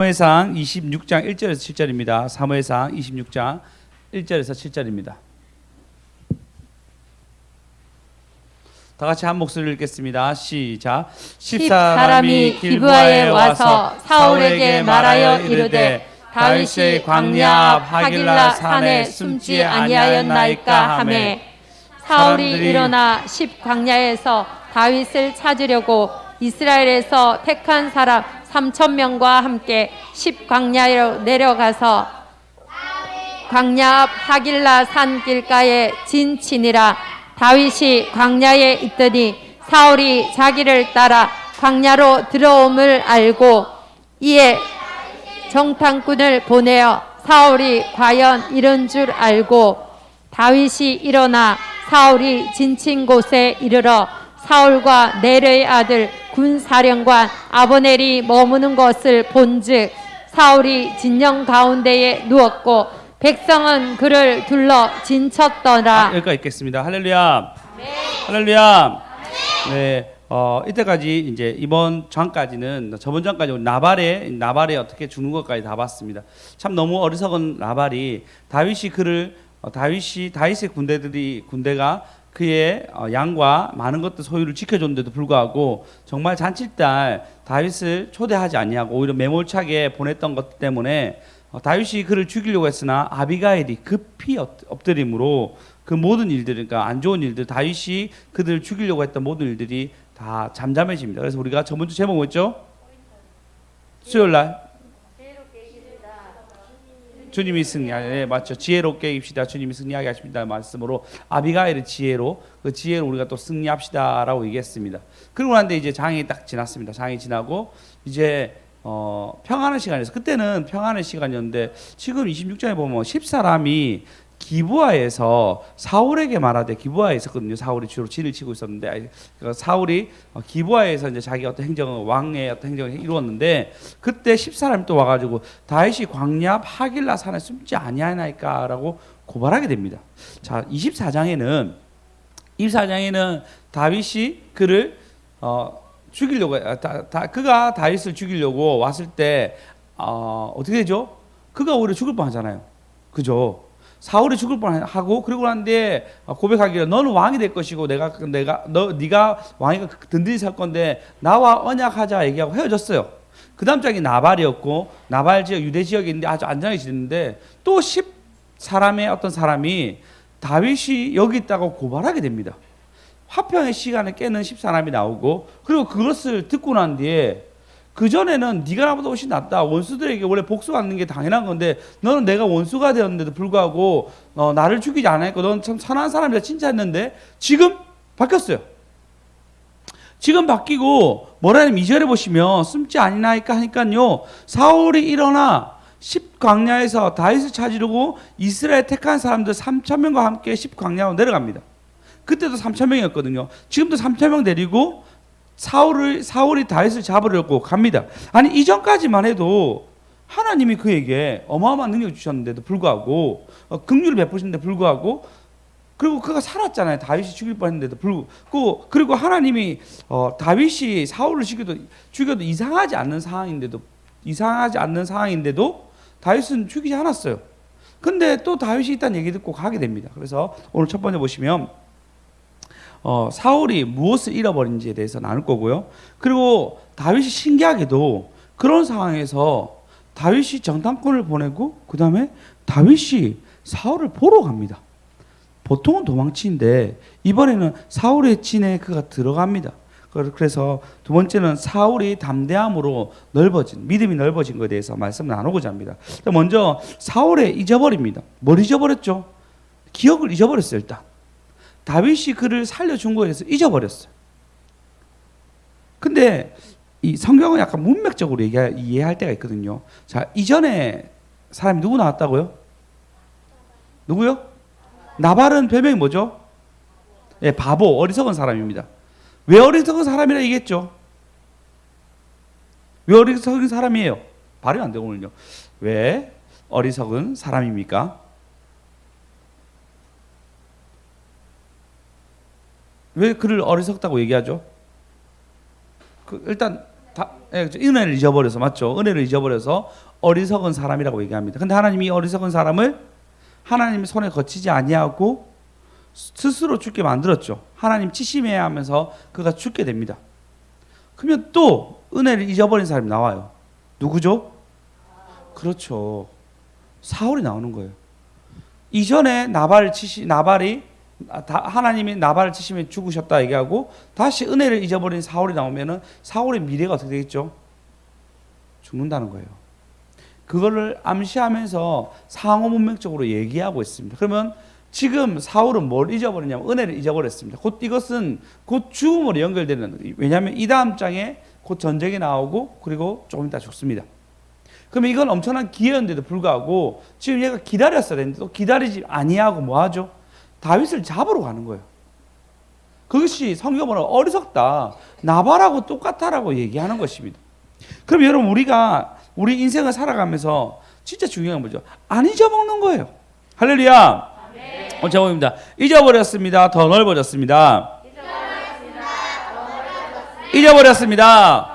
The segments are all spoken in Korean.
사무엘상 26장 1절에서 7절입니다. 사무엘상 26장 1절에서 7절입니다. 다 같이 한 목소리를 읽겠습니다. 시작. 10사람이 기브아에 와서 사울에게 말하여 이르되 다윗이 광야 하길라 산에 숨지 아니하였나이까 하매 사울이 일어나 10광야에서 다윗을 찾으려고 이스라엘에서 택한 사람 3,000명과 함께 10광야로 내려가서 광야 앞 하길라 산 길가에 진치니라. 다윗이 광야에 있더니 사울이 자기를 따라 광야로 들어옴을 알고 이에 정탐꾼을 보내어 사울이 과연 이런 줄 알고 다윗이 일어나 사울이 진친 곳에 이르러 사울과 네르의 아들 군사령관 아브넬이 머무는 것을 본즉 사울이 진영 가운데에 누웠고 백성은 그를 둘러 진쳤더라. 여기까지 읽겠습니다. 할렐루야. 네. 할렐루야. 네. 이때까지 이제 이번 장까지는 저번 장까지 나발에 어떻게 죽는 것까지 다 봤습니다. 참 너무 어리석은 나발이 다윗의 군대가 그의 양과 많은 것들 소유를 지켜줬는데도 불구하고 정말 잔칫날 다윗을 초대하지 아니하고 오히려 매몰차게 보냈던 것 때문에 다윗이 그를 죽이려고 했으나 아비가일이 급히 엎드림으로 그 모든 일들, 그러니까 안 좋은 일들, 다윗이 그들을 죽이려고 했던 모든 일들이 다 잠잠해집니다. 그래서 우리가 저번 주 제목 뭐였죠? 수요일 날 주님이 승리하게, 네, 맞죠. 지혜롭게 입시다. 주님이 승리하게 하십니다. 말씀으로 아비가일의 지혜로 그 지혜로 우리가 또 승리합시다라고 얘기했습니다. 그러고 난데 이제 장이 딱 지났습니다. 장이 지나고 이제 평안의 시간이었어요. 그때는 평안의 시간이었는데 지금 26장에 보면 10사람이 기브아에서 사울에게 말하되 기브아에 있었거든요. 사울이 주로 진을 치고 있었는데 사울이 기브아에서 이제 자기 어떤 왕의 어떤 행정을 이루었는데 그때 10사람이 또 와가지고 다윗이 광야 앞 하길라 산에 숨지 아니하나이까라고 고발하게 됩니다. 자, 24장에는 다윗이 그를 죽이려고 그가 다윗을 죽이려고 왔을 때 어떻게 되죠? 그가 오히려 죽을 뻔하잖아요. 그죠? 사울이 죽을 뻔하고 그러고 난데 고백하기를 너는 왕이 될 것이고 네가 왕이 든든히 살 건데 나와 언약하자 얘기하고 헤어졌어요. 그 다음 장이 나발이었고 나발 지역 유대 지역에 있는데 아주 안전하게 지냈는데 또 10사람의 어떤 사람이 다윗이 여기 있다고 고발하게 됩니다. 화평의 시간에 깨는 10사람이 나오고 그리고 그것을 듣고 난 뒤에 그전에는 네가 나보다 훨씬 낫다. 원수들에게 원래 복수받는 게 당연한 건데 너는 내가 원수가 되었는데도 불구하고 나를 죽이지 않았고 너는 참 선한 사람이라 칭찬했는데 지금 바뀌었어요. 지금 바뀌고 뭐라 하냐면 2절에 보시면 숨지 아니나이까 하니까요. 사울이 일어나 10광야에서 다윗을 찾으려고 이스라엘 택한 사람들 3,000명과 함께 10광야로 내려갑니다. 그때도 3,000명이었거든요. 지금도 3,000명 데리고 사울이 다윗을 잡으려고 갑니다. 아니 이전까지만 해도 하나님이 그에게 어마어마한 능력을 주셨는데도 불구하고 긍휼을 베푸셨는데도 불구하고 그리고 그가 살았잖아요. 다윗이 죽일 뻔했는데도 불구하고 그리고 하나님이 다윗이 사울을 죽여도 이상하지 않는 상황인데도 다윗은 죽이지 않았어요. 근데 또 다윗이 있다는 얘기 듣고 가게 됩니다. 그래서 오늘 첫 번째 보시면 사울이 무엇을 잃어버린지에 대해서 나눌 거고요. 그리고 다윗이 신기하게도 그런 상황에서 다윗이 정탐꾼을 보내고 그 다음에 다윗이 사울을 보러 갑니다. 보통은 도망치는데 이번에는 사울의 진에 그가 들어갑니다. 그래서 두 번째는 사울이 담대함으로 믿음이 넓어진 것에 대해서 말씀을 나누고자 합니다. 먼저 사울의 잊어버립니다. 뭘 잊어버렸죠? 기억을 잊어버렸어요. 일단 다윗이 그를 살려준 거에 대해서 잊어버렸어요. 근데 이 성경은 약간 문맥적으로 이해할 때가 있거든요. 자, 이전에 사람이 누구 나왔다고요? 누구요? 나발은 별명이 뭐죠? 예, 바보, 어리석은 사람입니다. 왜 어리석은 사람이라 얘기했죠? 왜 어리석은 사람이에요? 발음이 안 되고 오늘요. 왜 어리석은 사람입니까? 왜 그를 어리석다고 얘기하죠? 일단 은혜를 잊어버려서, 맞죠? 은혜를 잊어버려서 어리석은 사람이라고 얘기합니다. 근데 하나님이 어리석은 사람을 하나님 손에 거치지 아니하고 스스로 죽게 만들었죠. 하나님 치심해야 하면서 그가 죽게 됩니다. 그러면 또 은혜를 잊어버린 사람이 나와요. 누구죠? 그렇죠. 사울이 나오는 거예요. 이전에 하나님이 나발을 치시면 죽으셨다 얘기하고 다시 은혜를 잊어버린 사울이 나오면은 사울의 미래가 어떻게 되겠죠? 죽는다는 거예요. 그거를 암시하면서 상호문맥적으로 얘기하고 있습니다. 그러면 지금 사울은 뭘 잊어버리냐면 은혜를 잊어버렸습니다. 이것은 곧 죽음으로 연결되는, 왜냐하면 이 다음 장에 곧 전쟁이 나오고 그리고 조금 이따 죽습니다. 그러면 이건 엄청난 기회였는데도 불구하고 지금 얘가 기다렸어야 되는데 또 기다리지 아니하고 뭐 하죠? 다윗을 잡으러 가는 거예요. 그것이 성경으로 어리석다, 나발하고 똑같다라고 얘기하는 것입니다. 그럼 여러분, 우리 인생을 살아가면서 진짜 중요한 건 뭐죠? 안 잊어먹는 거예요. 할렐루야. 오늘 제목입니다. 잊어버렸습니다. 더 넓어졌습니다. 잊어버렸습니다.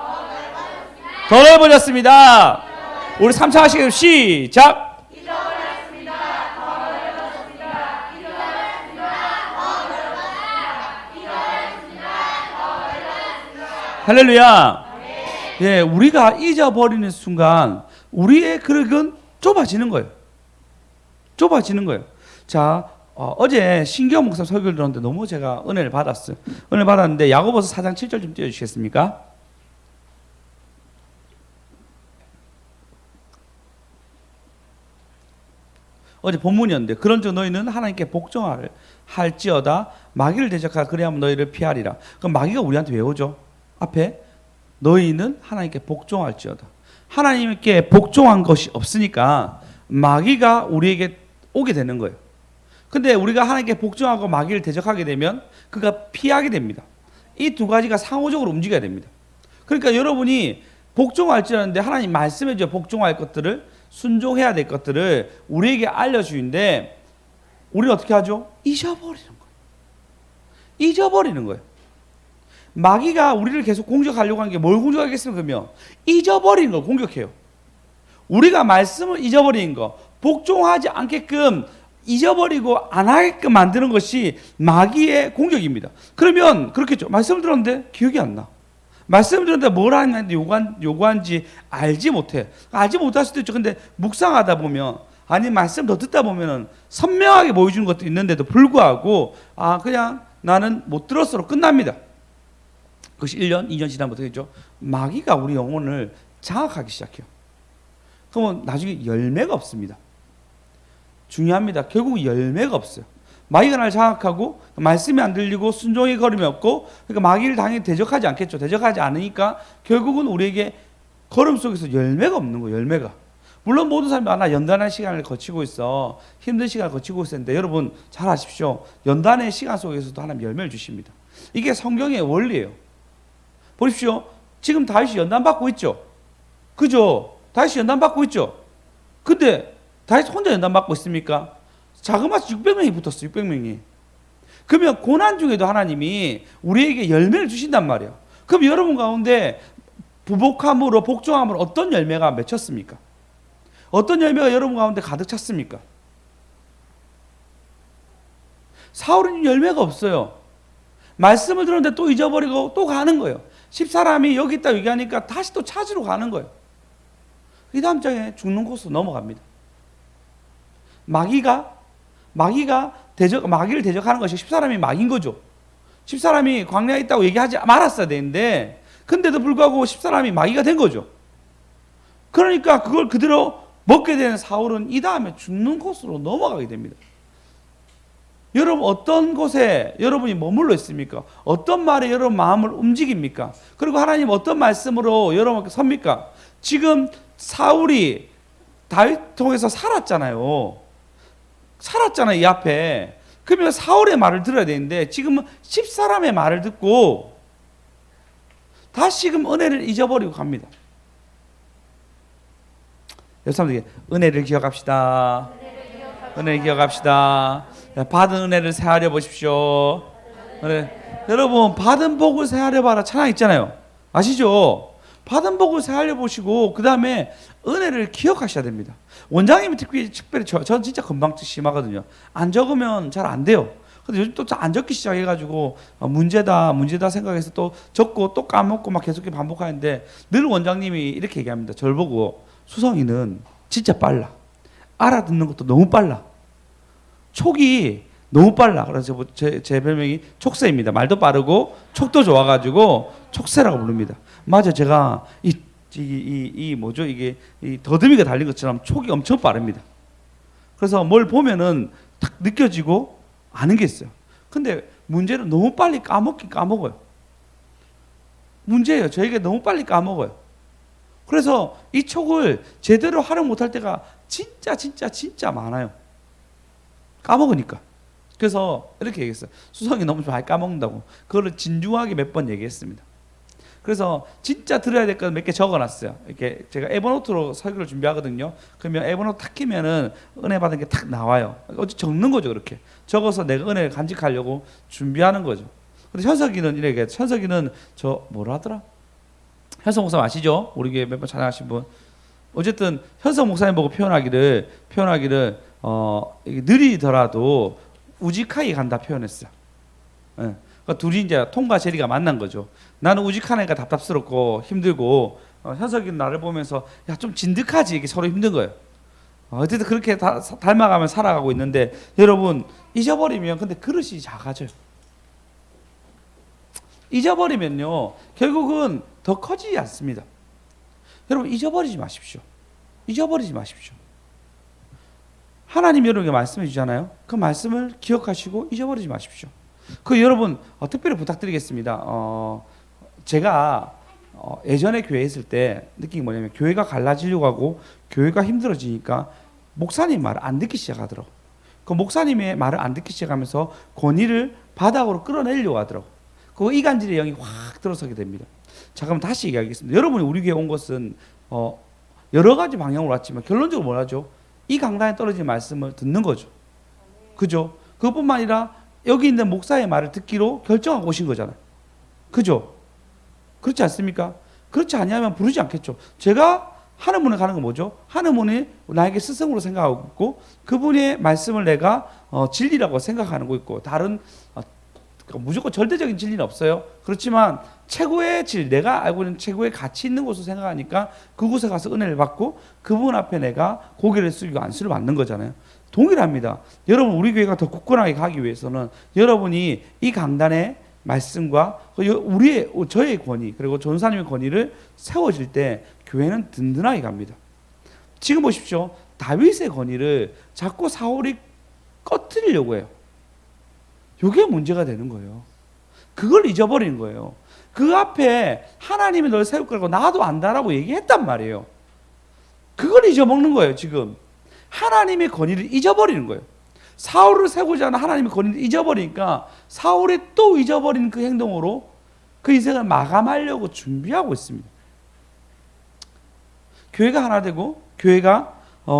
더 넓어졌습니다. 우리 3차 하시겠습니다. 시작. 할렐루야. 예, 우리가 잊어버리는 순간 우리의 그릇은 좁아지는 거예요. 좁아지는 거예요. 자, 어제 신경 목사 설교를 들었는데 너무 제가 은혜를 받았어요. 은혜를 받았는데 야고보서 4장 7절 좀 띄워주시겠습니까? 어제 본문이었는데 그런즉 너희는 하나님께 복종할지어다 마귀를 대적하라 그리하면 너희를 피하리라. 그럼 마귀가 우리한테 왜 오죠? 앞에 너희는 하나님께 복종할지어다. 하나님께 복종한 것이 없으니까 마귀가 우리에게 오게 되는 거예요. 근데 우리가 하나님께 복종하고 마귀를 대적하게 되면 그가 피하게 됩니다. 이 두 가지가 상호적으로 움직여야 됩니다. 그러니까 여러분이 복종할지라는데 하나님 말씀해 줘 복종할 것들을, 순종해야 될 것들을 우리에게 알려주는데 우리는 어떻게 하죠? 잊어버리는 거예요. 잊어버리는 거예요. 마귀가 우리를 계속 공격하려고 하는 게 뭘 공격하겠습니까? 그러면 잊어버리는 걸 공격해요. 우리가 말씀을 잊어버리는 거, 복종하지 않게끔 잊어버리고 안 하게끔 만드는 것이 마귀의 공격입니다. 그러면 그렇겠죠. 말씀을 들었는데 기억이 안 나. 말씀을 들었는데 뭘 하는데 요구한지 알지 못해. 알지 못할 수도 있죠. 근데 묵상하다 보면, 아니 말씀 더 듣다 보면은 선명하게 보여주는 것도 있는데도 불구하고 그냥 나는 못 들었어로 끝납니다. 그것이 1년, 2년 지나면 어떻게 되죠? 마귀가 우리 영혼을 장악하기 시작해요. 그러면 나중에 열매가 없습니다. 중요합니다. 결국 열매가 없어요. 마귀가 나를 장악하고 말씀이 안 들리고 순종의 걸음이 없고, 그러니까 마귀를 당연히 대적하지 않겠죠. 대적하지 않으니까 결국은 우리에게 걸음 속에서 열매가 없는 거예요. 열매가. 물론 모든 사람이 나 연단의 시간을 거치고 있어, 힘든 시간을 거치고 있었는데, 여러분 잘 아십시오. 연단의 시간 속에서도 하나님 열매를 주십니다. 이게 성경의 원리예요. 보십시오. 지금 다윗이 연단받고 있죠. 그죠? 다윗이 연단받고 있죠. 근데 다윗 혼자 연단받고 있습니까? 자그마치 600명이 붙었어요. 600명이. 그러면 고난 중에도 하나님이 우리에게 열매를 주신단 말이에요. 그럼 여러분 가운데 부복함으로, 복종함으로 어떤 열매가 맺혔습니까? 어떤 열매가 여러분 가운데 가득 찼습니까? 사울은 열매가 없어요. 말씀을 들었는데 또 잊어버리고 또 가는 거예요. 10사람이 여기 있다 얘기하니까 다시 또 찾으러 가는 거예요. 이 다음 장에 죽는 곳으로 넘어갑니다. 마귀를 대적하는 것이 10사람이 마귀인 거죠. 10사람이 광야에 있다고 얘기하지 말았어야 되는데, 근데도 불구하고 10사람이 마귀가 된 거죠. 그러니까 그걸 그대로 먹게 되는 사울은 이 다음에 죽는 곳으로 넘어가게 됩니다. 여러분 어떤 곳에 여러분이 머물러 있습니까? 어떤 말에 여러분 마음을 움직입니까? 그리고 하나님 어떤 말씀으로 여러분께 섭니까? 지금 사울이 다윗 통해서 살았잖아요. 이 앞에. 그러면 사울의 말을 들어야 되는데 지금은 10사람의 말을 듣고 다시금 은혜를 잊어버리고 갑니다. 여러분 사람들에게 은혜를 기억합시다. 은혜를 기억합시다. 받은 은혜를 새하려 보십시오. 여러분 받은 복을 새하려 봐라 찬양 있잖아요. 아시죠? 받은 복을 살려 보시고 그 다음에 은혜를 기억하셔야 됩니다. 원장님이 특별히 저는 진짜 건방증 심하거든요. 안 적으면 잘 안 돼요. 근데 요즘 또 안 적기 시작해가지고 문제다 생각해서 또 적고 또 까먹고 막 계속 반복하는데 늘 원장님이 이렇게 얘기합니다. 저를 보고 수성이는 진짜 빨라. 알아듣는 것도 너무 빨라. 촉이 너무 빨라. 그래서 제 별명이 촉새입니다. 말도 빠르고 촉도 좋아가지고 촉새라고 부릅니다. 맞아, 제가 뭐죠, 이게 이 더듬이가 달린 것처럼 촉이 엄청 빠릅니다. 그래서 뭘 보면은 딱 느껴지고 아는 게 있어요. 근데 문제는 너무 빨리 까먹어요. 문제예요. 저에게 너무 빨리 까먹어요. 그래서 이 촉을 제대로 활용 못할 때가 진짜 많아요. 까먹으니까. 그래서 이렇게 얘기했어요. 수성이 너무 많이 까먹는다고. 그거를 진중하게 몇 번 얘기했습니다. 그래서 진짜 들어야 될 건 몇 개 적어놨어요. 이렇게 제가 에버노트로 설교를 준비하거든요. 그러면 에버노트 탁 키면은 은혜 받은 게 탁 나와요. 어찌 적는 거죠, 그렇게. 적어서 내가 은혜를 간직하려고 준비하는 거죠. 근데 현석이는 이렇게, 현석이는 저 뭐라 하더라? 현석 목사님 아시죠? 우리 교회 몇 번 찬양하신 분. 어쨌든 현석 목사님 보고 표현하기를 이게 느리더라도 우직하게 간다 표현했어요. 예. 그러니까 둘이 이제 톰과 제리가 만난 거죠. 나는 우직하니까 답답스럽고 힘들고 현석이는 나를 보면서 야, 좀 진득하지, 이게 서로 힘든 거예요. 어쨌든 그렇게 닮아가면 살아가고 있는데 여러분 잊어버리면 근데 그릇이 작아져요. 잊어버리면요 결국은 더 커지지 않습니다. 여러분 잊어버리지 마십시오. 잊어버리지 마십시오. 하나님 여러분에게 말씀해 주잖아요. 그 말씀을 기억하시고 잊어버리지 마십시오. 그 여러분 특별히 부탁드리겠습니다. 제가 예전에 교회에 있을 때 느낀 게 뭐냐면 교회가 갈라지려고 하고 교회가 힘들어지니까 목사님 말을 안 듣기 시작하더라고. 그 목사님의 말을 안 듣기 시작하면서 권위를 바닥으로 끌어내려고 하더라고. 그 이간질의 영이 확 들어서게 됩니다. 자, 그럼 다시 얘기하겠습니다. 여러분이 우리 교회에 온 것은 여러 가지 방향으로 왔지만 결론적으로 뭐라죠? 이 강단에 떨어진 말씀을 듣는 거죠. 그죠? 그것뿐만 아니라 여기 있는 목사의 말을 듣기로 결정하고 오신 거잖아요. 그죠? 그렇지 않습니까? 그렇지 아니하면 부르지 않겠죠. 제가 하느문에 가는 건 뭐죠? 하느문이 나에게 스승으로 생각하고 있고 그분의 말씀을 내가 진리라고 생각하는 거 있고 다른 무조건 절대적인 진리는 없어요. 그렇지만 최고의 질, 내가 알고 있는 최고의 가치 있는 곳으로 생각하니까 그곳에 가서 은혜를 받고 그분 앞에 내가 고개를 숙이고 안수를 받는 거잖아요. 동일합니다. 여러분 우리 교회가 더 굳건하게 가기 위해서는 여러분이 이 강단의 말씀과 저의 권위 그리고 전사님의 권위를 세워질 때 교회는 든든하게 갑니다. 지금 보십시오. 다윗의 권위를 자꾸 사울이 꺼뜨리려고 해요. 이게 문제가 되는 거예요. 그걸 잊어버리는 거예요. 그 앞에 하나님이 널 세울 거라고 나도 안다라고 얘기했단 말이에요. 그걸 잊어먹는 거예요. 지금 하나님의 권위를 잊어버리는 거예요. 사울을 세우고자 하는 하나님의 권위를 잊어버리니까 사울이 또 잊어버린 그 행동으로 그 인생을 마감하려고 준비하고 있습니다. 교회가 하나 되고 교회가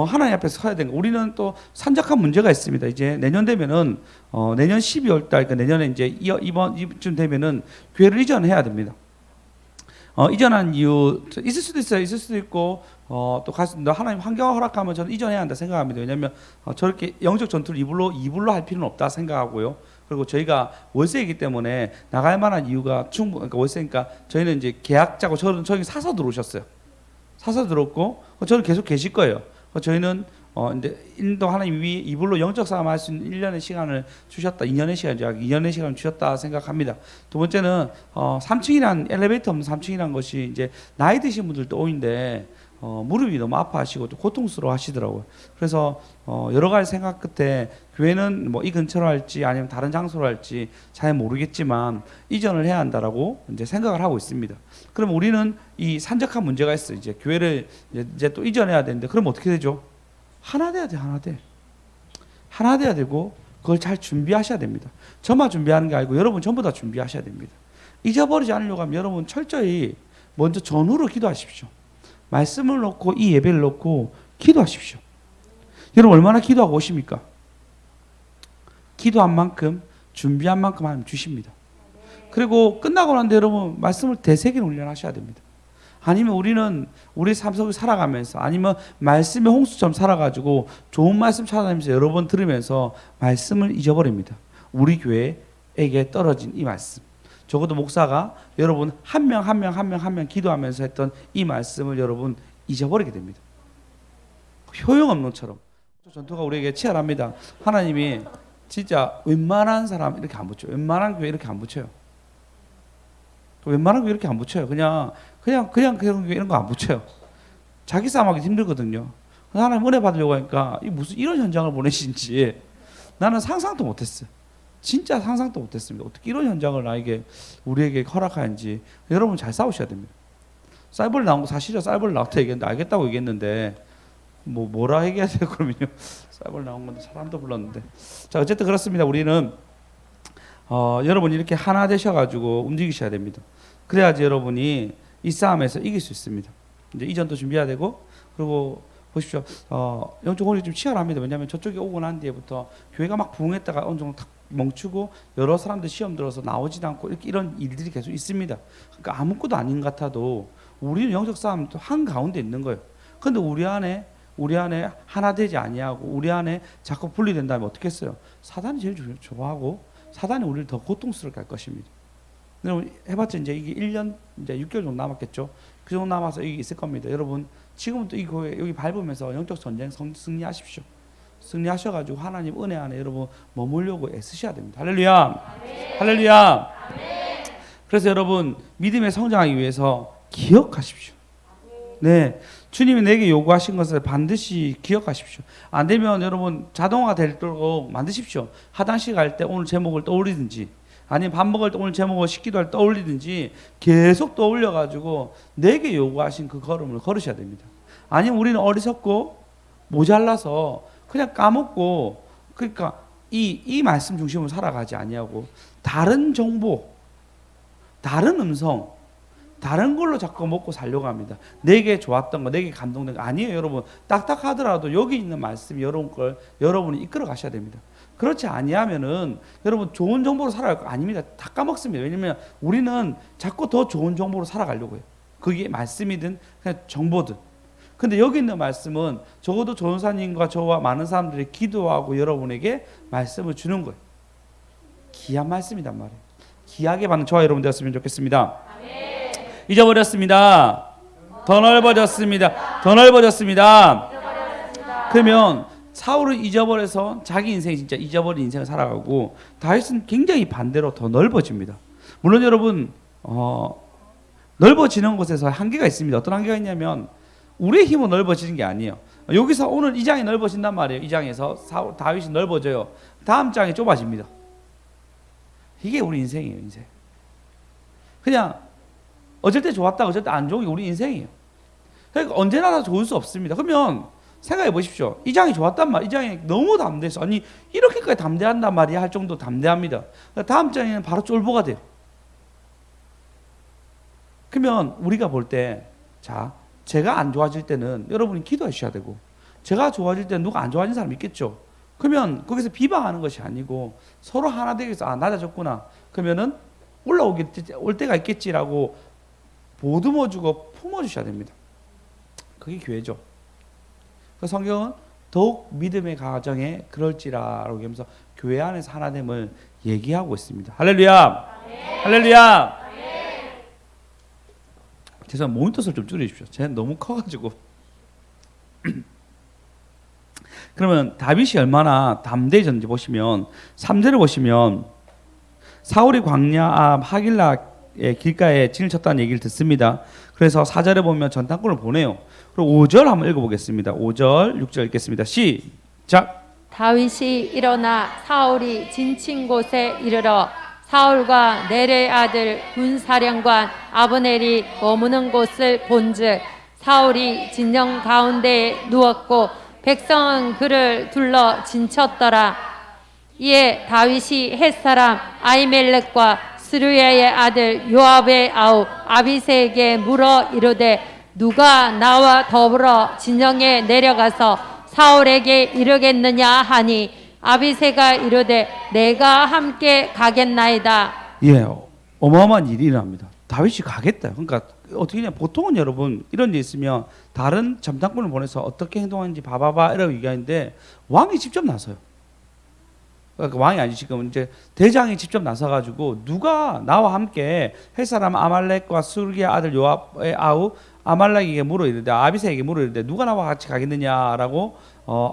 하나님 앞에서 서야 되는 거. 우리는 또 산적한 문제가 있습니다. 이제 내년 되면은 내년 12월 달, 그러니까 내년에 이제 이쯤 되면은 교회를 이전해야 됩니다. 이전한 이유 있을 수도 있어요. 있을 수도 있고 또 하나님 환경을 허락하면 저는 이전해야 한다 생각합니다. 왜냐하면 저렇게 영적 전투를 이불로 할 필요는 없다 생각하고요. 그리고 저희가 월세이기 때문에 나갈 만한 이유가 그러니까 월세니까 저희는 이제 계약자고 저희 사서 들어오셨어요. 사서 들어왔고 저는 계속 계실 거예요. 저희는 이제 인도 하나님이 이불로 영적 싸움 할 수 있는 1년의 시간을 주셨다. 2년의 시간을 주셨다 생각합니다. 두 번째는 3층이란 엘리베이터 없는 3층이란 것이 이제 나이 드신 분들도 오인데 무릎이 너무 아파하시고 또 고통스러워 하시더라고요. 그래서 여러 가지 생각 끝에 교회는 뭐 이 근처로 할지 아니면 다른 장소로 할지 잘 모르겠지만 이전을 해야 한다라고 이제 생각을 하고 있습니다. 그럼 우리는 이 산적한 문제가 있어요. 이제 교회를 이제 또 이전해야 되는데 그럼 어떻게 되죠? 하나 돼야 돼. 하나 돼야 되고 그걸 잘 준비하셔야 됩니다. 저만 준비하는 게 아니고 여러분 전부 다 준비하셔야 됩니다. 잊어버리지 않으려고 하면 여러분 철저히 먼저 전후로 기도하십시오. 말씀을 놓고 이 예배를 놓고 기도하십시오. 여러분 얼마나 기도하고 오십니까? 기도한 만큼 준비한 만큼 하나님 주십니다. 그리고 끝나고 난데 여러분 말씀을 되새기는 훈련하셔야 됩니다. 아니면 우리는 우리 삶 속에 살아가면서 아니면 말씀의 홍수처럼 살아가지고 좋은 말씀 찾아다니면서 여러 번 들으면서 말씀을 잊어버립니다. 우리 교회에게 떨어진 이 말씀. 적어도 목사가 여러분 한 명 한 명 한 명 한 명 기도하면서 했던 이 말씀을 여러분 잊어버리게 됩니다. 효용없는 것처럼. 전투가 우리에게 치열합니다. 하나님이 진짜 웬만한 사람 이렇게 안 붙여요. 웬만한 교회 이렇게 안 붙여요. 웬만한 교회 이렇게 안 붙여요. 그냥 교회 이런 거 안 붙여요. 자기 싸움하기 힘들거든요. 하나님 은혜 받으려고 하니까 무슨 이런 현장을 보내신지 나는 상상도 못했어요. 진짜 상상도 못했습니다. 어떻게 이런 현장을 우리에게 허락하는지. 여러분 잘 싸우셔야 됩니다. 쌀벌 나온 거 사실이죠. 쌀벌 나왔다 얘기했는데 알겠다고 얘기했는데 뭐라 얘기해야 돼요 그러면요. 쌀벌 나온 건데 사람도 불렀는데. 자 어쨌든 그렇습니다. 우리는 여러분이 이렇게 하나 되셔가지고 움직이셔야 됩니다. 그래야지 여러분이 이 싸움에서 이길 수 있습니다. 이제 이전도 준비해야 되고 그리고 보십시오. 영적 혼이 좀 치열합니다. 왜냐하면 저쪽에 오고 난 뒤에부터 교회가 막 부흥했다가 어느 정도 탁 멈추고 여러 사람들 시험 들어서 나오지도 않고 이런 일들이 계속 있습니다. 그러니까 아무것도 아닌 것 같아도 우리는 영적 싸움 한 가운데 있는 거예요. 그런데 우리 안에 하나 되지 아니하고 우리 안에 자꾸 분리된다면 어떻게 했어요? 사단이 제일 좋아하고 사단이 우리를 더 고통스럽게 할 것입니다. 여러분 해봤자 이제 이게 1년 이제 6개월 정도 남았겠죠. 그 정도 남아서 이게 있을 겁니다. 여러분 지금부터 이 교회 여기 밟으면서 영적 전쟁 승리하십시오. 승리하셔가지고 하나님 은혜 안에 여러분 머물려고 애쓰셔야 됩니다. 할렐루야. 네. 할렐루야. 네. 그래서 여러분 믿음에 성장하기 위해서 기억하십시오. 네, 주님이 내게 요구하신 것을 반드시 기억하십시오. 안 되면 여러분 자동화가 되도록 만드십시오. 화장실 갈 때 오늘 제목을 떠올리든지 아니면 밥 먹을 때 오늘 제목을 식기도할 때 떠올리든지 계속 떠올려가지고 내게 요구하신 그 걸음을 걸으셔야 됩니다. 아니면 우리는 어리석고 모자라서 그냥 까먹고 그러니까 이 말씀 중심으로 살아가지 아니하고 다른 정보, 다른 음성, 다른 걸로 자꾸 먹고 살려고 합니다. 내게 좋았던 거, 내게 감동된 거 아니에요, 여러분. 딱딱하더라도 여기 있는 말씀이 여러분 걸 여러분이 이끌어 가셔야 됩니다. 그렇지 아니하면은 여러분 좋은 정보로 살아갈 거 아닙니다. 다 까먹습니다. 왜냐면 우리는 자꾸 더 좋은 정보로 살아가려고 해요. 그게 말씀이든 그냥 정보든. 근데 여기 있는 말씀은 적어도 조은사님과 저와 많은 사람들이 기도하고 여러분에게 말씀을 주는 거예요. 귀한 말씀이란 말이에요. 귀하게 받는 저와 여러분 되었으면 좋겠습니다. 아멘. 잊어버렸습니다. 더 넓어졌습니다. 더 넓어졌습니다. 그러면 사울을 잊어버려서 자기 인생이 진짜 잊어버린 인생을 살아가고 다윗은 굉장히 반대로 더 넓어집니다. 물론 여러분 넓어지는 곳에서 한계가 있습니다. 어떤 한계가 있냐면 우리의 힘은 넓어지는 게 아니에요. 여기서 오늘 이 장이 넓어진단 말이에요. 이 장에서 다윗이 넓어져요. 다음 장이 좁아집니다. 이게 우리 인생이에요. 인생. 그냥 어쩔 때 좋았다 어쩔 때 안 좋은 게 우리 인생이에요. 그러니까 언제나 다 좋을 수 없습니다. 그러면 생각해 보십시오. 이 장이 좋았단 말, 이 장이 너무 담대해서 아니 이렇게까지 담대한단 말이야 할 정도 담대합니다. 다음 장에는 바로 쫄보가 돼요. 그러면 우리가 볼 때 자, 제가 안 좋아질 때는 여러분이 기도해 주셔야 되고 제가 좋아질 때는 누가 안 좋아하는 사람 있겠죠. 그러면 거기서 비방하는 것이 아니고 서로 하나 되기 위해서 낮아졌구나. 그러면은 올 때가 있겠지라고 보듬어주고 품어주셔야 됩니다. 그게 교회죠. 그 성경은 더욱 믿음의 가정에 그럴지라라고 하면서 교회 안에서 하나됨을 얘기하고 있습니다. 할렐루야. 네. 할렐루야. 네. 죄송합니다. 모니터를 좀 줄여주십시오. 제가 너무 커가지고. 그러면 다윗이 얼마나 담대해졌는지 보시면 3절을 보시면 사울이 광야 앞 하길라의 길가에 진을 쳤다는 얘기를 듣습니다. 그래서 4절에 보면 전탄꾼을 보내요. 그리고 5절 한번 읽어보겠습니다. 5절, 6절 읽겠습니다. 시작. 다윗이 일어나 사울이 진친 곳에 이르러 사울과 넬의 아들 군사령관 아브넬이 머무는 곳을 본즉 사울이 진영 가운데에 누웠고 백성은 그를 둘러 진쳤더라. 이에 다윗이 햇사람 아히멜렉과 스루야의 아들 요압의 아우 아비새에게 물어 이르되 누가 나와 더불어 진영에 내려가서 사울에게 이르겠느냐 하니 아비새가 이르되 내가 함께 가겠나이다. 예, 어마어마한 일이 일어납니다. 다윗이 가겠다. 그러니까 어떻게 냐 보통은 여러분 이런 일 있으면 다른 점장군을 보내서 어떻게 행동하는지 봐봐봐 이라고 얘기하는데 왕이 직접 나서요. 그러니까 왕이 아니지 지금 이제 대장이 직접 나서가지고 누가 나와 함께 헬 사람 아말렉과 수르기의 아들 요압의 아우 아말렉에게 물어 이르되 아비새에게 물어 이르되 누가 나와 같이 가겠느냐라고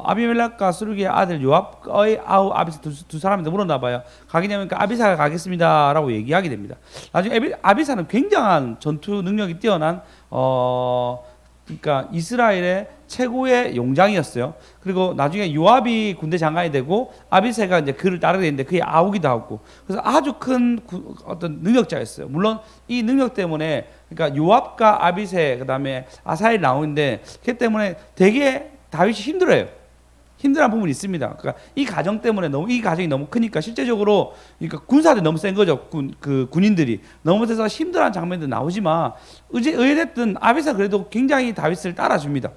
아비멜렉과 수르기의 아들 요압의 아우 아비새 두 사람한테 물었나 봐요. 가겠냐면 아비새가 가겠습니다라고 얘기하게 됩니다. 나중에 아비새는 굉장한 전투 능력이 뛰어난 그러니까 이스라엘의 최고의 용장이었어요. 그리고 나중에 요압이 군대 장관이 되고 아비새가 이제 그를 따르게 됐는데 그의 아우기도 하고 그래서 아주 큰 어떤 능력자였어요. 물론 이 능력 때문에 그러니까 요압과 아비새 그다음에 아사엘 나오는데 그 때문에 되게 다윗이 힘들어요. 힘들한 부분이 있습니다. 그러니까 이 가정 때문에 이 가정이 너무 크니까 실제적으로 그러니까 군사들이 너무 센 거죠. 군인들이 너무 세서 힘들한 장면도 나오지만 어찌됐든 아비새가 그래도 굉장히 다윗을 따라줍니다.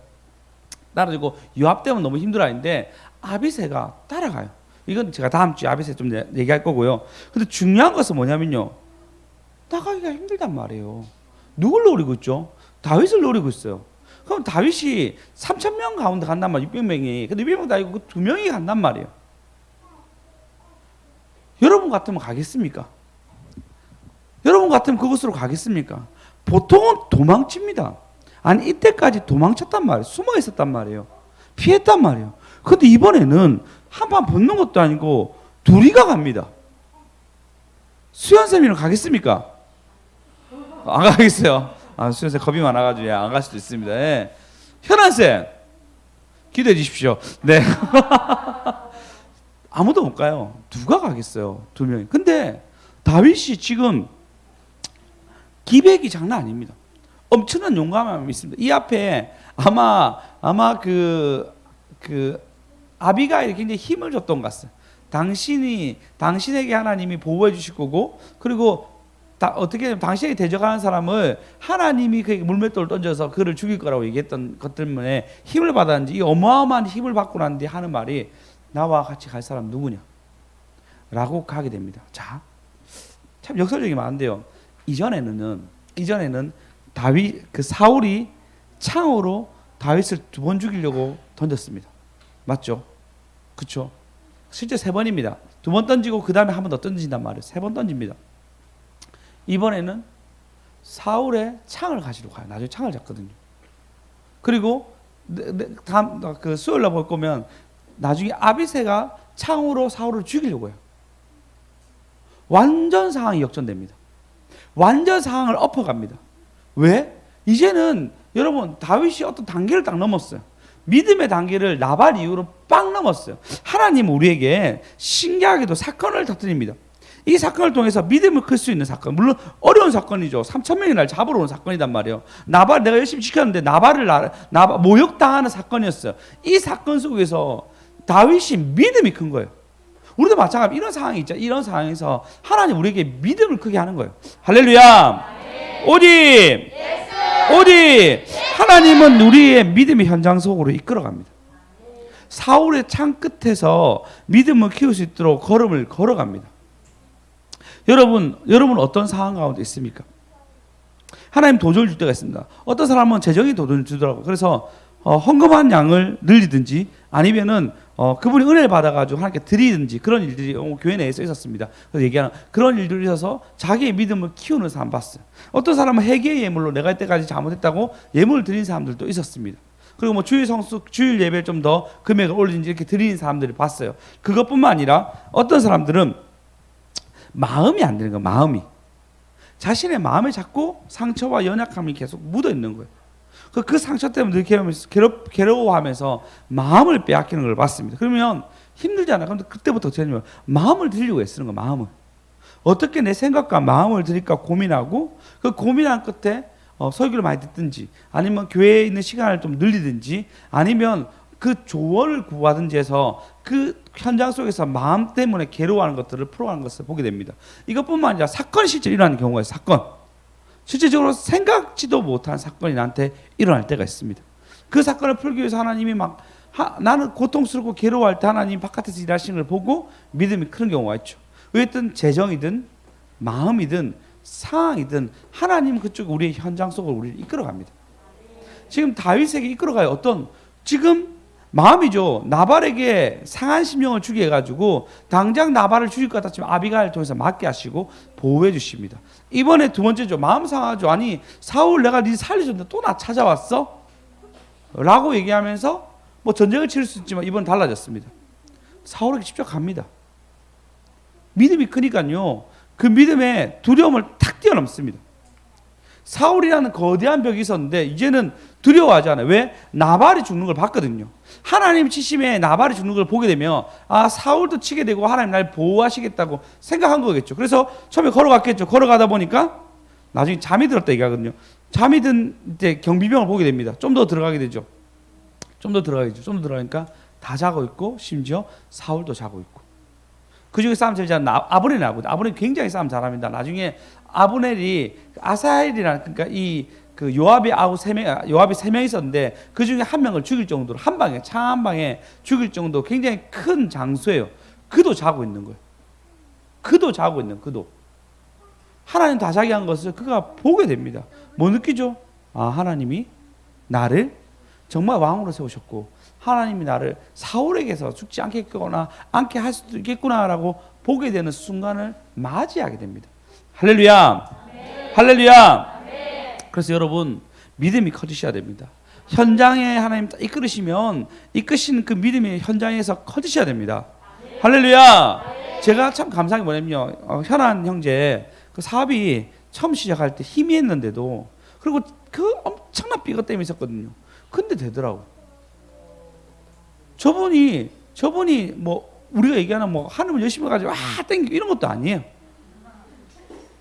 따라주고 요압 때문에 너무 힘들어하는데 아비새가 따라가요. 이건 제가 다음 주에 아비새 좀 얘기할 거고요. 근데 중요한 것은 뭐냐면요. 나가기가 힘들단 말이에요. 누굴 노리고 있죠? 다윗을 노리고 있어요. 그럼 다윗이 3,000명 가운데 간단 말이에요. 600명이. 근데 600명도 아니고 그 2명이 간단 말이에요. 여러분 같으면 가겠습니까? 여러분 같으면 그곳으로 가겠습니까? 보통은 도망칩니다. 아니 이때까지 도망쳤단 말이에요. 숨어 있었단 말이에요. 피했단 말이에요. 근데 이번에는 한판 붙는 것도 아니고 둘이가 갑니다. 수연쌤이랑 가겠습니까? 안 가겠어요. 수연쌤 겁이 많아가지고 안 갈 수도 있습니다. 예. 현안쌤 기대해 주십시오. 네. 아무도 못 가요. 누가 가겠어요? 2명이. 근데 다윗이 지금 기백이 장난 아닙니다. 엄청난 용감함이 있습니다. 이 앞에 아마 그 아비가일이 굉장히 힘을 줬던 것 같아요. 당신에게 하나님이 보호해 주실 거고 그리고 어떻게 되면 당신에게 대적하는 사람을 하나님이 그에게 물맷돌을 던져서 그를 죽일 거라고 얘기했던 것 때문에 힘을 받았는지 이 어마어마한 힘을 받고 난 뒤에 하는 말이 나와 같이 갈 사람 누구냐? 라고 가게 됩니다. 자, 참 역설적이 많은데요. 이전에는 사울이 창으로 다윗을 2번 죽이려고 던졌습니다. 맞죠? 그렇죠? 실제 3번입니다. 2번 던지고 그 다음에 한 번 더 던진단 말이에요. 3번 던집니다. 이번에는 사울의 창을 가지러 가요. 나중에 창을 잡거든요. 그리고 다음 수요일 날 볼 거면 나중에 아비새가 창으로 사울을 죽이려고 해요. 완전 상황이 역전됩니다. 완전 상황을 엎어갑니다. 왜? 이제는 여러분 다윗이 어떤 단계를 딱 넘었어요. 믿음의 단계를 나발 이후로 빵 넘었어요. 하나님은 우리에게 신기하게도 사건을 터뜨립니다. 이 사건을 통해서 믿음을 클 수 있는 사건, 물론 어려운 사건이죠. 3,000명이 날 잡으러 온 사건이단 말이에요. 나발 내가 열심히 지켰는데 나발을 모욕당하는 사건이었어요. 이 사건 속에서 다윗이 믿음이 큰 거예요. 우리도 마찬가지 이런 상황이 있죠. 이런 상황에서 하나님 우리에게 믿음을 크게 하는 거예요. 할렐루야. 어디 하나님은 우리의 믿음의 현장 속으로 이끌어갑니다. 사울의 창 끝에서 믿음을 키울 수 있도록 걸음을 걸어갑니다. 여러분 어떤 상황 가운데 있습니까? 하나님 도전을 줄 때가 있습니다. 어떤 사람은 재정이 도전을 주더라고요. 그래서 헌금한 양을 늘리든지 아니면은 그분이 은혜를 받아가지고 하나님께 드리든지 그런 일들이 교회 내에서 있었습니다. 그래서 얘기하는 그런 일들이 있어서 자기의 믿음을 키우는 사람 봤어요. 어떤 사람은 회개의 예물로 내가 이때까지 잘못했다고 예물을 드린 사람들도 있었습니다. 그리고 뭐 주일 성수, 주일 예배를 좀 더 금액을 올리는지 이렇게 드리는 사람들을 봤어요. 그것뿐만 아니라 어떤 사람들은 마음이 안 되는 거예요. 마음이. 자신의 마음에 자꾸 상처와 연약함이 계속 묻어 있는 거예요. 그 상처 때문에 괴로워하면서 마음을 빼앗기는 걸 봤습니다. 그러면 힘들잖아요. 그런데 그때부터 어떻게 하냐면 마음을 드리려고 애쓰는 거예요. 마음을. 어떻게 내 생각과 마음을 드릴까 고민하고 그 고민한 끝에 설교를 많이 듣든지 아니면 교회에 있는 시간을 좀 늘리든지 아니면 그 조언을 구하든지 해서 그 현장 속에서 마음 때문에 괴로워하는 것들을 풀어가는 것을 보게 됩니다. 이것뿐만 아니라 사건이 실제 일어나는 경우가 있어요. 사건. 실제적으로 생각지도 못한 사건이 나한테 일어날 때가 있습니다. 그 사건을 풀기 위해서 하나님이 나는 고통스럽고 괴로워할 때 하나님 바깥에서 일하시는 걸 보고 믿음이 크는 경우가 있죠. 어쨌든 재정이든 마음이든 상황이든 하나님은 그쪽 우리의 현장 속으로 우리를 이끌어갑니다. 지금 다윗에게 이끌어가요. 어떤 지금 마음이죠. 나발에게 상한 심령을 주게 해가지고 당장 나발을 죽일 것 같았지만 아비가일 통해서 맞게 하시고 보호해 주십니다. 이번에 두 번째죠. 마음 상하죠. 아니 사울 내가 네 살려줬는데 또 나 찾아왔어? 라고 얘기하면서 뭐 전쟁을 치를 수 있지만 이번은 달라졌습니다. 사울에게 직접 갑니다. 믿음이 크니까요. 그 믿음에 두려움을 탁 뛰어넘습니다. 사울이라는 거대한 벽이 있었는데 이제는 두려워하지 않아요. 왜? 나발이 죽는 걸 봤거든요. 하나님 치심에 나발이 죽는 걸 보게 되면 아 사울도 치게 되고 하나님 날 보호하시겠다고 생각한 거겠죠. 그래서 처음에 걸어갔겠죠. 걸어가다 보니까 나중에 잠이 들었다 얘기하거든요. 잠이 든 이제 경비병을 보게 됩니다. 좀 더 들어가게 되죠. 좀 더 들어가니까 다 자고 있고 심지어 사울도 자고 있고. 그 중에 싸움 제일 잘하는 아브넬이 나거든요. 아브넬이 굉장히 싸움 잘합니다. 나중에 아브넬이 아사헬이라는 그러니까 그 요압이 세 명 있었는데 그 중에 한 명을 죽일 정도로 한 방에 창 한 방에 죽일 정도 굉장히 큰 장수예요. 그도 자고 있는 거예요. 그도 하나님 다 자게 한 것을 그가 보게 됩니다. 뭐 느끼죠? 아 하나님이 나를 정말 왕으로 세우셨고 하나님이 나를 사울에게서 죽지 않겠거나 않게 할 수도 있겠구나라고 보게 되는 순간을 맞이하게 됩니다. 할렐루야. 할렐루야. 그래서 여러분 믿음이 커지셔야 됩니다. 현장에 하나님 이끌으시면 이끄신 그 믿음이 현장에서 커지셔야 됩니다. 할렐루야. 제가 참 감사한 게 뭐냐면요. 현안 형제 그 사업이 처음 시작할 때 희미했는데도 그리고 그 엄청난 삐것 때문에 있었거든요. 근데 되더라고. 저분이 뭐 우리가 얘기하는 뭐 하나님을 열심히 가지고 땡기고 이런 것도 아니에요.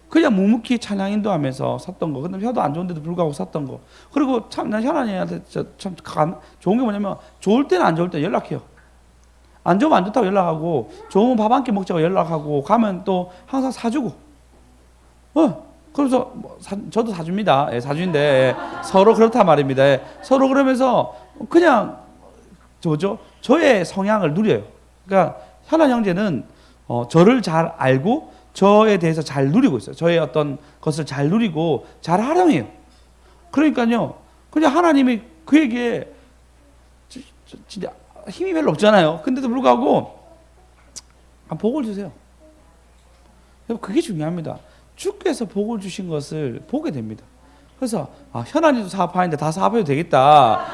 그냥 묵묵히 찬양 인도하면서 샀던 거. 근데 혀도 안 좋은데도 불구하고 샀던 거. 그리고 참 난 현안이한테 참 좋은 게 뭐냐면 좋을 때는 안 좋을 때 연락해요. 안 좋으면 안 좋다고 연락하고 좋으면 밥 한 끼 먹자고 연락하고 가면 또 항상 사주고. 그래서 뭐 저도 사줍니다. 예, 사주인데 예, 서로 그렇단 말입니다. 예, 서로 그러면서 그냥 저의 성향을 누려요. 그러니까 현안 형제는 저를 잘 알고 저에 대해서 잘 누리고 있어요. 저의 어떤 것을 잘 누리고 잘 활용해요. 그러니까요. 그냥 하나님이 그에게 진짜 힘이 별로 없잖아요. 근데도 불구하고 복을 주세요. 그게 중요합니다. 주께서 복을 주신 것을 보게 됩니다. 그래서 현안이도 사업하는데 다 사업해도 되겠다.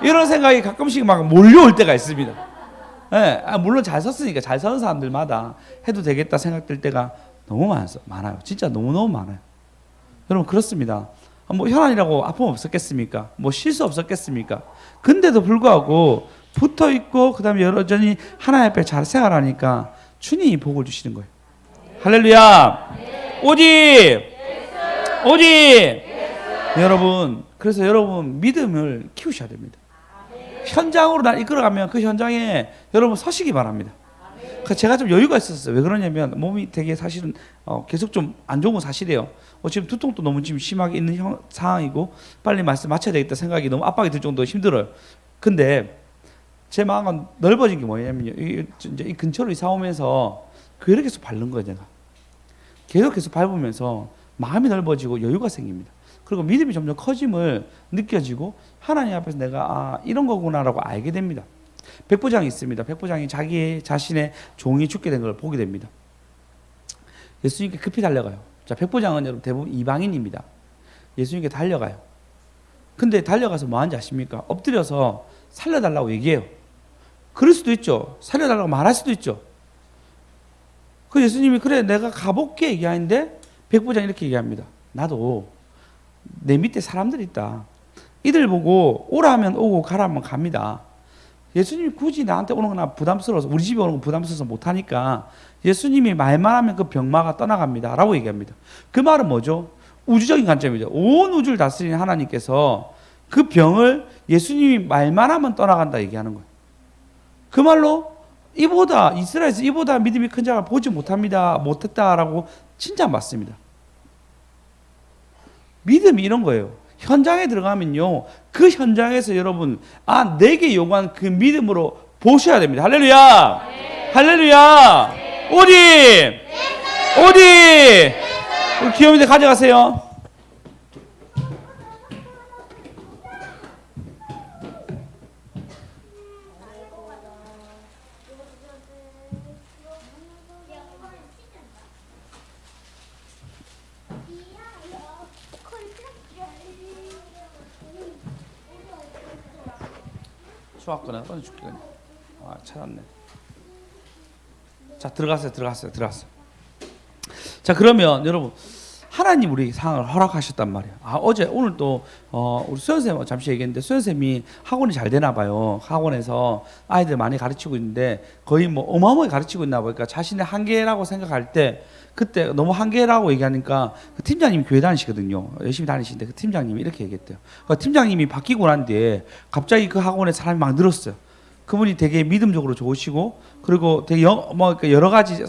이런 생각이 가끔씩 막 몰려올 때가 있습니다. 네, 물론 잘 섰으니까 잘 서는 사람들마다 해도 되겠다 생각될 때가 너무 많아요. 진짜 너무너무 많아요. 여러분 그렇습니다. 뭐 현안이라고 아픔 없었겠습니까? 뭐 실수 없었겠습니까? 근데도 불구하고 붙어있고 그 다음에 여전히 하나님 앞에 잘 생활하니까 주님이 복을 주시는 거예요. 할렐루야. 오직 여러분 그래서 여러분 믿음을 키우셔야 됩니다. 현장으로 날 이끌어가면 그 현장에 여러분 서시기 바랍니다. 제가 좀 여유가 있었어요. 왜 그러냐면 몸이 되게 사실은 계속 좀 안 좋은 건 사실이에요. 지금 두통도 너무 지금 심하게 있는 상황이고 빨리 말씀 마쳐야 되겠다 생각이 너무 압박이 들 정도로 힘들어요. 근데 제 마음은 넓어진 게 뭐냐면요. 이 근처로 이사 오면서 교회를 계속 밟는 거예요. 제가 계속 밟으면서 마음이 넓어지고 여유가 생깁니다. 그리고 믿음이 점점 커짐을 느껴지고 하나님 앞에서 내가 이런 거구나라고 알게 됩니다. 백부장이 있습니다. 백부장이 자기 자신의 종이 죽게 된 걸 보게 됩니다. 예수님께 급히 달려가요. 자, 백부장은 여러분 대부분 이방인입니다. 예수님께 달려가요. 근데 달려가서 뭐 하는지 아십니까? 엎드려서 살려달라고 얘기해요. 그럴 수도 있죠. 살려달라고 말할 수도 있죠. 그 예수님이 그래 내가 가볼게 얘기하는데 백부장이 이렇게 얘기합니다. 나도 내 밑에 사람들이 있다. 이들 보고 오라 하면 오고 가라 하면 갑니다. 예수님이 굳이 나한테 오는 거나 부담스러워서 우리 집에 오는 거 부담스러워서 못하니까 예수님이 말만 하면 그 병마가 떠나갑니다 라고 얘기합니다. 그 말은 뭐죠? 우주적인 관점이죠. 온 우주를 다스리는 하나님께서 그 병을 예수님이 말만 하면 떠나간다 얘기하는 거예요. 그 말로 이스라엘에서 이보다 믿음이 큰 자가 보지 못했다라고 칭찬받습니다. 믿음이 이런 거예요. 현장에 들어가면요, 그 현장에서 여러분, 내게 요구한 그 믿음으로 보셔야 됩니다. 할렐루야! 네. 할렐루야! 네. 오직! 우리 귀요미들 가져가세요. 수학거는 꺼내줄게. 아, 찾았네. 자, 들어갔어요. 자, 그러면 여러분, 하나님 우리 상황을 허락하셨단 말이에요. 아, 오늘 또 우리 수연쌤 잠시 얘기했는데, 수연쌤이 학원이 잘 되나 봐요. 학원에서 아이들 많이 가르치고 있는데 거의 뭐 어마어마하게 가르치고 있나 보니까 자신의 한계라고 생각할 때, 그때 너무 한계라고 얘기하니까 그 팀장님이 교회 다니시거든요. 열심히 다니시는데 그 팀장님이 이렇게 얘기했대요. 그 팀장님이 바뀌고 난 뒤에 갑자기 그 학원에 사람이 막 늘었어요. 그분이 되게 믿음적으로 좋으시고, 그리고 되게 여러 가지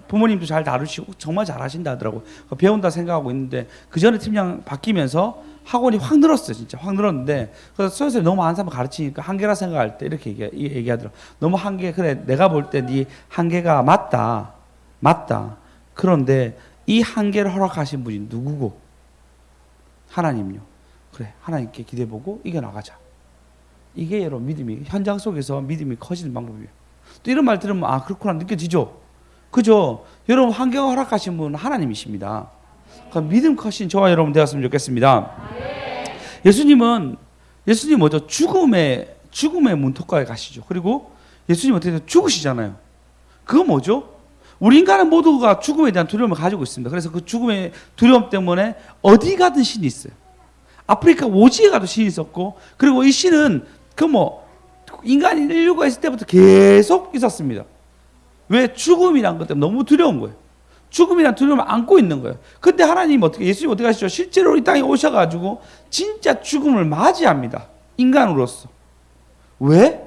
부모님도 잘 다루시고 정말 잘하신다 하더라고요. 배운다 생각하고 있는데, 그 전에 팀장 바뀌면서 학원이 확 늘었어요. 진짜 확 늘었는데, 그래서 선생님이 너무 한 사람 가르치니까 한계라 생각할 때 이렇게 얘기하더라고요. 너무 한계, 그래 내가 볼 때 네 한계가 맞다. 그런데 이 한계를 허락하신 분이 누구고? 하나님요. 그래, 하나님께 기대보고 이겨나가자. 이게 여러분 믿음이, 현장 속에서 믿음이 커지는 방법이에요. 또 이런 말 들으면 아, 그렇구나 느껴지죠? 그죠? 여러분, 환경을 허락하신 분은 하나님이십니다. 그러니까 믿음 커신 저와 여러분 되었으면 좋겠습니다. 예수님 뭐죠? 죽음의 문턱까지 가시죠. 그리고 예수님 어떻게 죽으시잖아요. 그거 뭐죠? 우리 인간은 모두가 죽음에 대한 두려움을 가지고 있습니다. 그래서 그 죽음의 두려움 때문에 어디 가든 신이 있어요. 아프리카 오지에 가도 신이 있었고, 그리고 이 신은 인간 인류가 있을 때부터 계속 있었습니다. 왜? 죽음이란 것 때문에 너무 두려운 거예요. 죽음이란 두려움을 안고 있는 거예요. 근데 예수님 어떻게 하시죠? 실제로 이 땅에 오셔가지고 진짜 죽음을 맞이합니다. 인간으로서. 왜?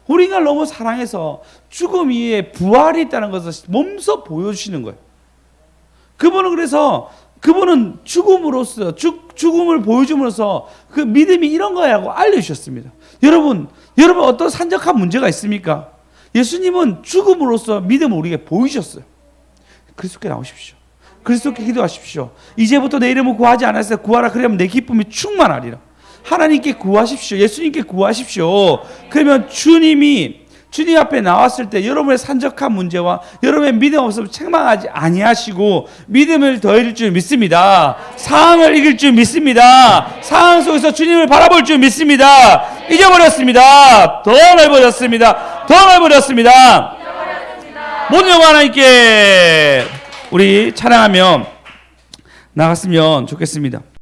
우리 인간을 너무 사랑해서 죽음 위에 부활이 있다는 것을 몸소 보여주시는 거예요. 그분은 죽음으로써, 죽음을 보여줌으로써 그 믿음이 이런 거야고 알려주셨습니다. 여러분 어떤 산적한 문제가 있습니까? 예수님은 죽음으로써 믿음을 우리에게 보이셨어요. 그리스도께 나오십시오. 그리스도께 기도하십시오. 이제부터 내 이름을 구하지 않았어요. 구하라. 그러면 내 기쁨이 충만하리라. 하나님께 구하십시오. 예수님께 구하십시오. 그러면 주님 앞에 나왔을 때 여러분의 산적한 문제와 여러분의 믿음 없음을 책망하지 아니하시고 믿음을 더해줄 줄 믿습니다. 상황을 이길 줄 믿습니다. 상황 속에서 주님을 바라볼 줄 믿습니다. 잊어버렸습니다. 더 넓어졌습니다. 모든 영광 하나님께 우리 찬양하며 나갔으면 좋겠습니다.